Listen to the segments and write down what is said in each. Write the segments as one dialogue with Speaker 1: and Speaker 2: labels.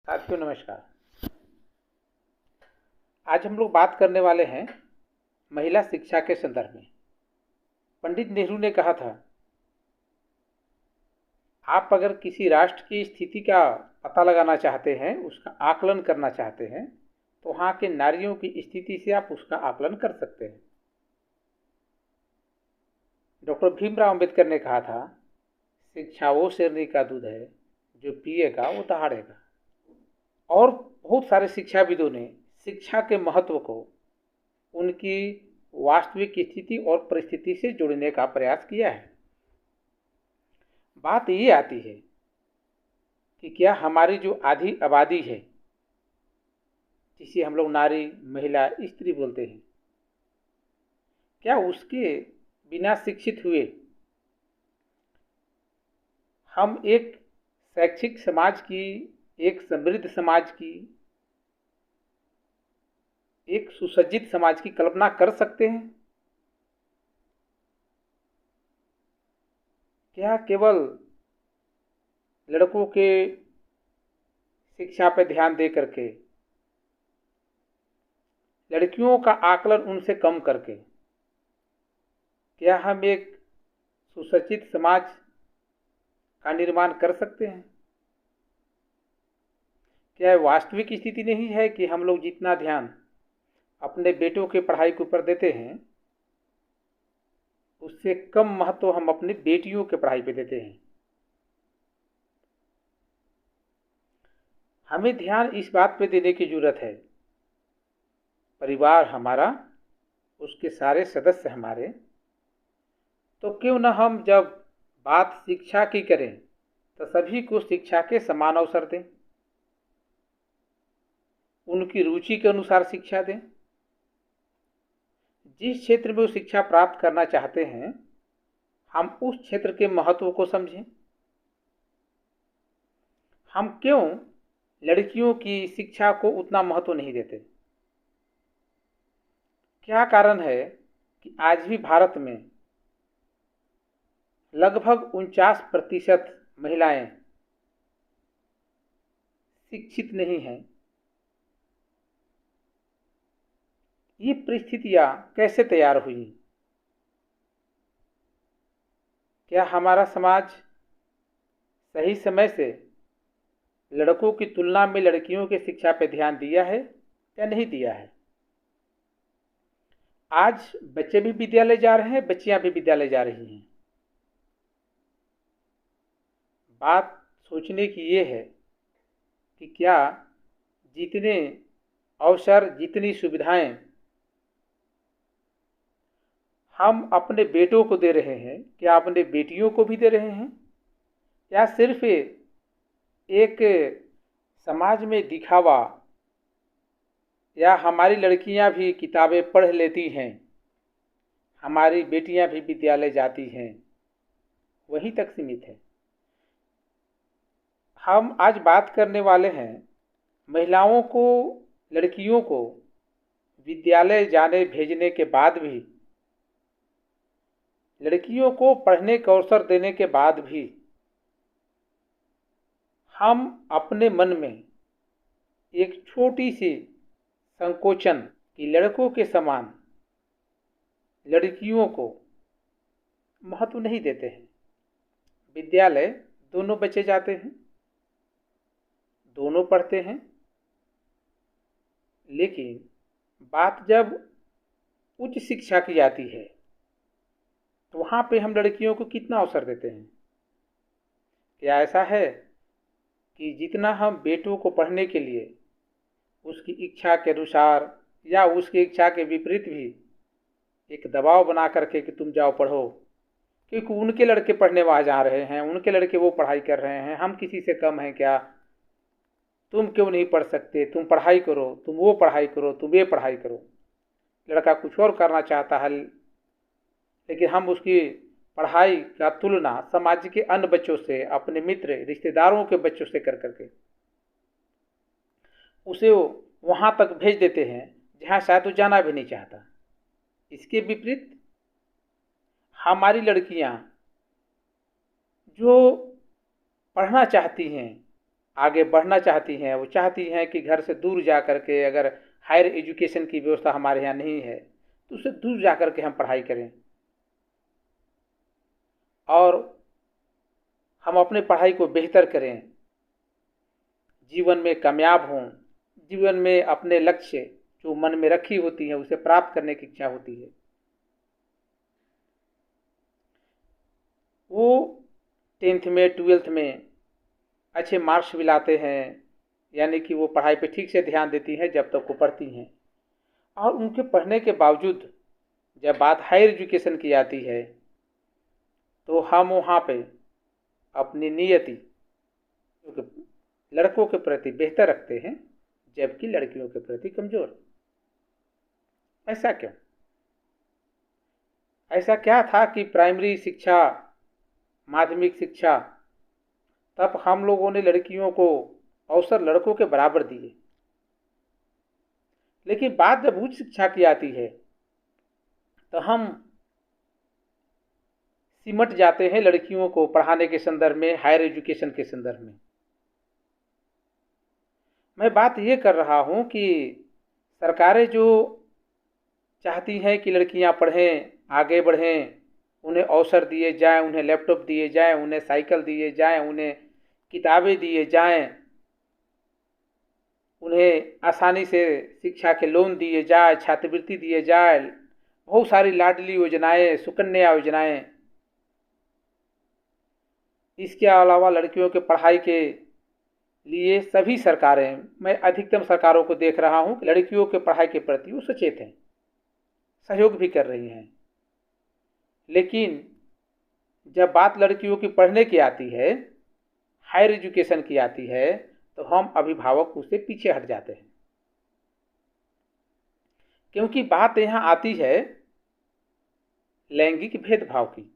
Speaker 1: साथियों नमस्कार। आज हम लोग बात करने वाले हैं महिला शिक्षा के संदर्भ में। पंडित नेहरू ने कहा था, आप अगर किसी राष्ट्र की स्थिति का पता लगाना चाहते हैं, उसका आकलन करना चाहते हैं, तो वहाँ के नारियों की स्थिति से आप उसका आकलन कर सकते हैं। डॉक्टर भीमराव अंबेडकर ने कहा था, शिक्षा वो शेरनी का दूध है जो पिएगा वो दहाड़ेगा। और बहुत सारे शिक्षाविदों ने शिक्षा के महत्व को उनकी वास्तविक स्थिति और परिस्थिति से जोड़ने का प्रयास किया है। बात ये आती है कि क्या हमारी जो आधी आबादी है, जिसे हम लोग नारी, महिला, स्त्री बोलते हैं, क्या उसके बिना शिक्षित हुए हम एक शैक्षिक समाज की, एक समृद्ध समाज की, एक सुसज्जित समाज की कल्पना कर सकते हैं? क्या केवल लड़कों के शिक्षा पर ध्यान दे करके, लड़कियों का आकलन उनसे कम करके, क्या हम एक सुसज्जित समाज का निर्माण कर सकते हैं? क्या वास्तविक स्थिति नहीं है कि हम लोग जितना ध्यान अपने बेटों के पढ़ाई के ऊपर देते हैं, उससे कम महत्व हम अपनी बेटियों के पढ़ाई पे देते हैं? हमें ध्यान इस बात पे देने की जरूरत है, परिवार हमारा, उसके सारे सदस्य हमारे, तो क्यों न हम जब बात शिक्षा की करें तो सभी को शिक्षा के समान अवसर दें, उनकी रुचि के अनुसार शिक्षा दें। जिस क्षेत्र में वो शिक्षा प्राप्त करना चाहते हैं, हम उस क्षेत्र के महत्व को समझें। हम क्यों लड़कियों की शिक्षा को उतना महत्व नहीं देते? क्या कारण है कि आज भी भारत में लगभग 49% महिलाएं शिक्षित नहीं हैं? ये परिस्थितियां कैसे तैयार हुई? क्या हमारा समाज सही समय से लड़कों की तुलना में लड़कियों की शिक्षा पर ध्यान दिया है या नहीं दिया है? आज बच्चे भी विद्यालय जा रहे हैं, बच्चियां भी विद्यालय जा रही हैं। बात सोचने की ये है कि क्या जितने अवसर, जितनी सुविधाएं हम अपने बेटों को दे रहे हैं, क्या अपने बेटियों को भी दे रहे हैं? या सिर्फ एक समाज में दिखावा, या हमारी लड़कियां भी किताबें पढ़ लेती हैं, हमारी बेटियां भी विद्यालय जाती हैं, वहीं तक सीमित है? हम आज बात करने वाले हैं महिलाओं को, लड़कियों को विद्यालय जाने भेजने के बाद भी, लड़कियों को पढ़ने का अवसर देने के बाद भी हम अपने मन में एक छोटी सी संकोचन कि लड़कों के समान लड़कियों को महत्व नहीं देते हैं। विद्यालय दोनों बच्चे जाते हैं, दोनों पढ़ते हैं, लेकिन बात जब उच्च शिक्षा की आती है तो वहाँ पे हम लड़कियों को कितना अवसर देते हैं? क्या ऐसा है कि जितना हम बेटों को पढ़ने के लिए उसकी इच्छा के अनुसार या उसकी इच्छा के विपरीत भी एक दबाव बना करके कि तुम जाओ पढ़ो, क्योंकि उनके लड़के पढ़ने वहाँ जा रहे हैं, उनके लड़के वो पढ़ाई कर रहे हैं, हम किसी से कम हैं क्या? तुम क्यों नहीं पढ़ सकते? तुम पढ़ाई करो, तुम वो पढ़ाई करो, तुम ये पढ़ाई करो। लड़का कुछ और करना चाहता है, लेकिन हम उसकी पढ़ाई का तुलना समाज के अन्य बच्चों से, अपने मित्र, रिश्तेदारों के बच्चों से कर करके उसे वहाँ तक भेज देते हैं जहाँ शायद वो जाना भी नहीं चाहता। इसके विपरीत हमारी लड़कियाँ जो पढ़ना चाहती हैं, आगे बढ़ना चाहती हैं, वो चाहती हैं कि घर से दूर जा कर के, अगर हायर एजुकेशन की व्यवस्था हमारे यहाँ नहीं है तो उससे दूर जा कर के हम पढ़ाई करें और हम अपने पढ़ाई को बेहतर करें, जीवन में कामयाब हों, जीवन में अपने लक्ष्य जो मन में रखी होती हैं उसे प्राप्त करने की इच्छा होती है। वो 10th में 12th में अच्छे मार्क्स भी लाते हैं, यानी कि वो पढ़ाई पे ठीक से ध्यान देती हैं जब तक वो पढ़ती हैं। और उनके पढ़ने के बावजूद जब बात हायर एजुकेशन की आती है तो हम वहाँ पे अपनी नियति लड़कों के प्रति बेहतर रखते हैं जबकि लड़कियों के प्रति कमज़ोर। ऐसा क्यों? ऐसा क्या था कि प्राइमरी शिक्षा, माध्यमिक शिक्षा, तब हम लोगों ने लड़कियों को अवसर लड़कों के बराबर दिए, लेकिन बात जब उच्च शिक्षा की आती है तो हम सिमट जाते हैं लड़कियों को पढ़ाने के संदर्भ में, हायर एजुकेशन के संदर्भ में। मैं बात ये कर रहा हूँ कि सरकारें जो चाहती हैं कि लड़कियाँ पढ़ें, आगे बढ़ें, उन्हें अवसर दिए जाएं, उन्हें लैपटॉप दिए जाएं, उन्हें साइकिल दिए जाएं, उन्हें किताबें दिए जाएं, उन्हें आसानी से शिक्षा के लोन दिए जाए, छात्रवृत्ति दिए जाए, बहुत सारी लाडली योजनाएं, सुकन्या योजनाएं। इसके अलावा लड़कियों के पढ़ाई के लिए सभी सरकारें, मैं अधिकतम सरकारों को देख रहा हूं कि लड़कियों के पढ़ाई के प्रति वो सचेत हैं, सहयोग भी कर रही हैं। लेकिन जब बात लड़कियों की पढ़ने की आती है, हायर एजुकेशन की आती है, तो हम अभिभावक उससे पीछे हट जाते हैं, क्योंकि बात यहाँ आती है लैंगिक भेदभाव की।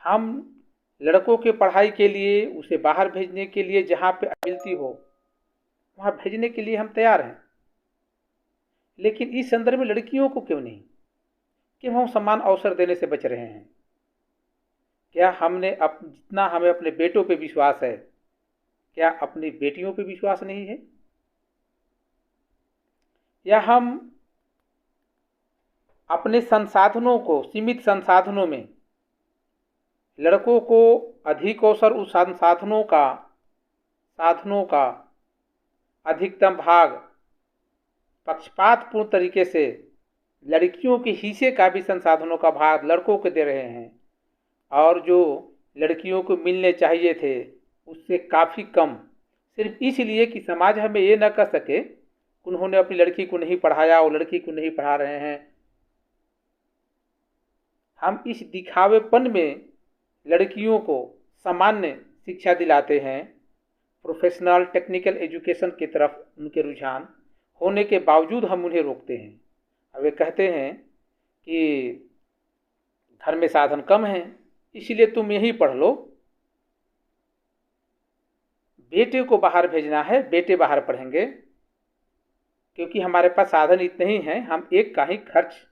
Speaker 1: हम लड़कों के पढ़ाई के लिए, उसे बाहर भेजने के लिए, जहाँ पे मिलती हो वहाँ भेजने के लिए हम तैयार हैं, लेकिन इस संदर्भ में लड़कियों को क्यों नहीं? क्यों हम समान अवसर देने से बच रहे हैं? क्या हमने जितना हमें अपने बेटों पे विश्वास है, क्या अपनी बेटियों पे विश्वास नहीं है? या हम अपने संसाधनों को, सीमित संसाधनों में लड़कों को अधिक अवसर, उस साधनों का अधिकतम भाग पक्षपातपूर्ण तरीके से लड़कियों के हिस्से का भी संसाधनों का भाग लड़कों को दे रहे हैं, और जो लड़कियों को मिलने चाहिए थे उससे काफ़ी कम, सिर्फ इसलिए कि समाज हमें ये न कह सके उन्होंने अपनी लड़की को नहीं पढ़ाया और लड़की को नहीं पढ़ा रहे हैं। हम इस दिखावेपन में लड़कियों को सामान्य शिक्षा दिलाते हैं, प्रोफेशनल टेक्निकल एजुकेशन की तरफ उनके रुझान होने के बावजूद हम उन्हें रोकते हैं। अब वे कहते हैं कि घर में साधन कम हैं, इसलिए तुम यहीं पढ़ लो। बेटे को बाहर भेजना है, बेटे बाहर पढ़ेंगे, क्योंकि हमारे पास साधन इतने ही हैं, हम एक का ही खर्च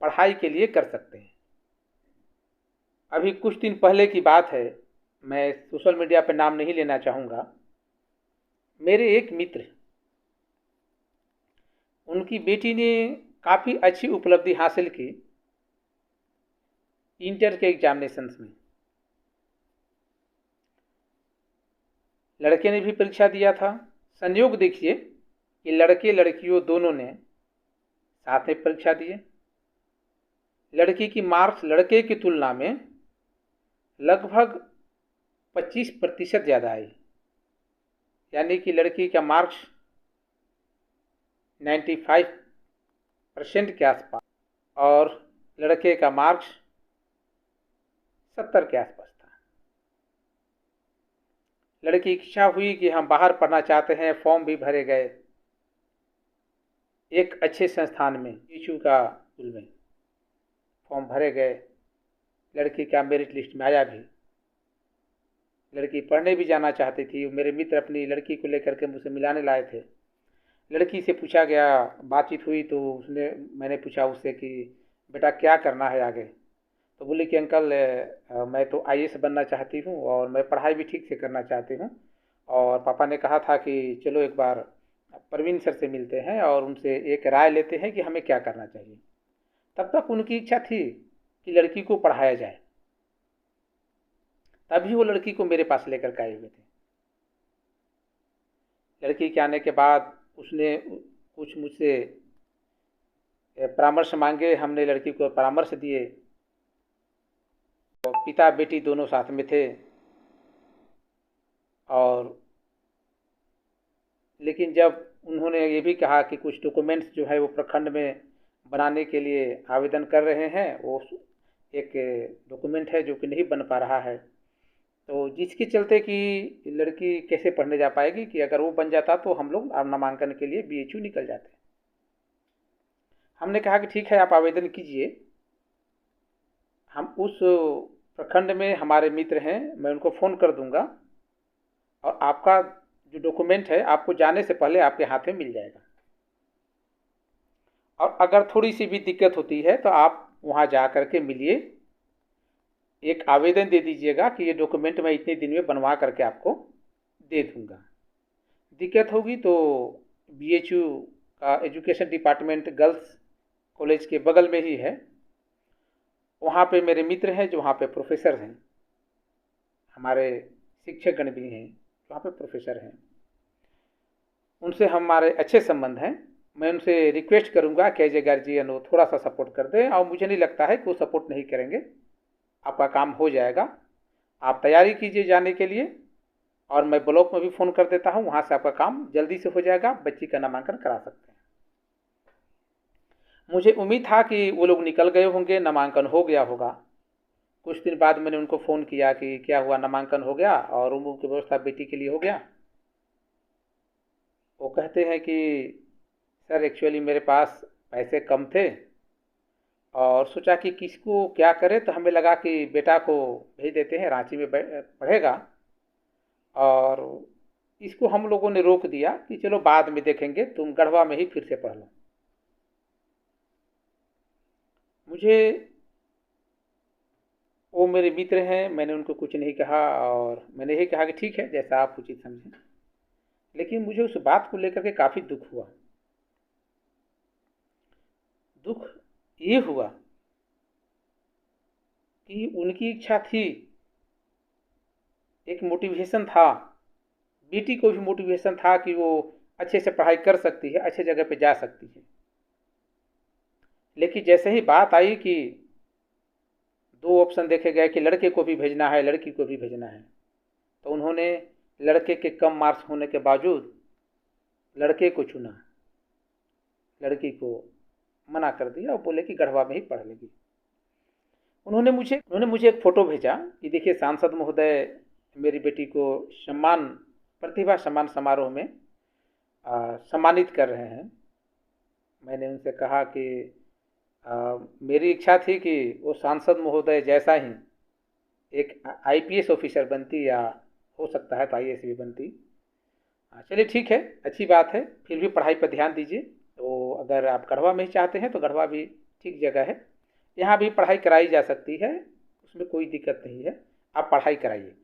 Speaker 1: पढ़ाई के लिए कर सकते हैं। अभी कुछ दिन पहले की बात है, मैं सोशल मीडिया पर नाम नहीं लेना चाहूँगा। मेरे एक मित्र, उनकी बेटी ने काफ़ी अच्छी उपलब्धि हासिल की इंटर के एग्जामिनेशंस में। लड़के ने भी परीक्षा दिया था। संयोग देखिए कि लड़के लड़कियों दोनों ने साथ में परीक्षा दिए। लड़की की मार्क्स लड़के की तुलना में लगभग 25% ज़्यादा आई, यानी कि लड़की का मार्क्स 95% के आसपास और लड़के का मार्क्स 70 के आसपास था। लड़की की इच्छा हुई कि हम बाहर पढ़ना चाहते हैं, फॉर्म भी भरे गए एक अच्छे संस्थान में, ईशू का स्कूल में फॉर्म भरे गए। लड़की का मेरिट लिस्ट में आया भी। लड़की पढ़ने भी जाना चाहती थी। मेरे मित्र अपनी लड़की को लेकर के मुझसे मिलाने लाए थे। लड़की से पूछा गया, बातचीत हुई तो मैंने पूछा उससे कि बेटा क्या करना है आगे, तो बोले कि अंकल मैं तो आईएएस बनना चाहती हूँ और मैं पढ़ाई भी ठीक से करना चाहती हूँ, और पापा ने कहा था कि चलो एक बार प्रवीण सर से मिलते हैं और उनसे एक राय लेते हैं कि हमें क्या करना चाहिए। तब तक उनकी इच्छा थी कि लड़की को पढ़ाया जाए, तभी वो लड़की को मेरे पास लेकर के आए हुए थे। लड़की के आने के बाद उसने कुछ मुझसे परामर्श मांगे, हमने लड़की को परामर्श दिए। तो पिता बेटी दोनों साथ में थे, और लेकिन जब उन्होंने ये भी कहा कि कुछ डॉक्यूमेंट्स जो है वो प्रखंड में बनाने के लिए आवेदन कर रहे हैं, वो एक डॉक्यूमेंट है जो कि नहीं बन पा रहा है, तो जिसके चलते कि लड़की कैसे पढ़ने जा पाएगी, कि अगर वो बन जाता तो हम लोग नामांकन के लिए बीएचयू निकल जाते। हमने कहा कि ठीक है, आप आवेदन कीजिए, हम उस प्रखंड में हमारे मित्र हैं, मैं उनको फ़ोन कर दूंगा और आपका जो डॉक्यूमेंट है आपको जाने से पहले आपके हाथ में मिल जाएगा। और अगर थोड़ी सी भी दिक्कत होती है तो आप वहाँ जा कर के मिलिए, एक आवेदन दे दीजिएगा कि ये डॉक्यूमेंट मैं इतने दिन में बनवा करके आपको दे दूँगा। दिक्कत होगी तो बीएचयू का एजुकेशन डिपार्टमेंट गर्ल्स कॉलेज के बगल में ही है, वहाँ पे मेरे मित्र हैं जो वहाँ पे प्रोफेसर हैं, हमारे शिक्षकगण भी हैं वहाँ पे प्रोफेसर हैं, उनसे हमारे अच्छे संबंध हैं। मैं उनसे रिक्वेस्ट करूँगा कि एज ए गार्जियन वो थोड़ा सा सपोर्ट कर दें, और मुझे नहीं लगता है कि वो सपोर्ट नहीं करेंगे। आपका काम हो जाएगा, आप तैयारी कीजिए जाने के लिए, और मैं ब्लॉक में भी फ़ोन कर देता हूँ, वहाँ से आपका काम जल्दी से हो जाएगा, बच्ची का नामांकन करा सकते हैं। मुझे उम्मीद था कि वो लोग निकल गए होंगे, नामांकन हो गया होगा। कुछ दिन बाद मैंने उनको फ़ोन किया कि क्या हुआ, नामांकन हो गया और रूम की व्यवस्था बेटी के लिए हो गया। वो कहते हैं कि सर एक्चुअली मेरे पास पैसे कम थे और सोचा कि किसको क्या करें, तो हमें लगा कि बेटा को भेज देते हैं, रांची में पढ़ेगा, और इसको हम लोगों ने रोक दिया कि चलो बाद में देखेंगे, तुम गढ़वा में ही फिर से पढ़ लो। मुझे वो मेरे मित्र हैं, मैंने उनको कुछ नहीं कहा और मैंने यही कहा कि ठीक है जैसा आप उचित समझें। लेकिन मुझे उस बात को लेकर के काफ़ी दुख हुआ। दुख ये हुआ कि उनकी इच्छा थी, एक मोटिवेशन था, बेटी को भी मोटिवेशन था कि वो अच्छे से पढ़ाई कर सकती है, अच्छे जगह पे जा सकती है। लेकिन जैसे ही बात आई कि दो ऑप्शन देखे गए कि लड़के को भी भेजना है, लड़की को भी भेजना है, तो उन्होंने लड़के के कम मार्क्स होने के बावजूद लड़के को चुना, लड़की को मना कर दिया और बोले कि गढ़वा में ही पढ़ लेगी। उन्होंने मुझे एक फ़ोटो भेजा कि देखिए सांसद महोदय मेरी बेटी को प्रतिभा सम्मान समारोह में सम्मानित कर रहे हैं। मैंने उनसे कहा कि मेरी इच्छा थी कि वो सांसद महोदय जैसा ही एक आईपीएस ऑफिसर बनती, या हो सकता है तो आईएएस भी बनती। चलिए ठीक है, अच्छी बात है, फिर भी पढ़ाई पर ध्यान दीजिए। तो अगर आप गढ़वा में ही चाहते हैं तो गढ़वा भी ठीक जगह है, यहाँ भी पढ़ाई कराई जा सकती है, उसमें कोई दिक्कत नहीं है, आप पढ़ाई कराइए।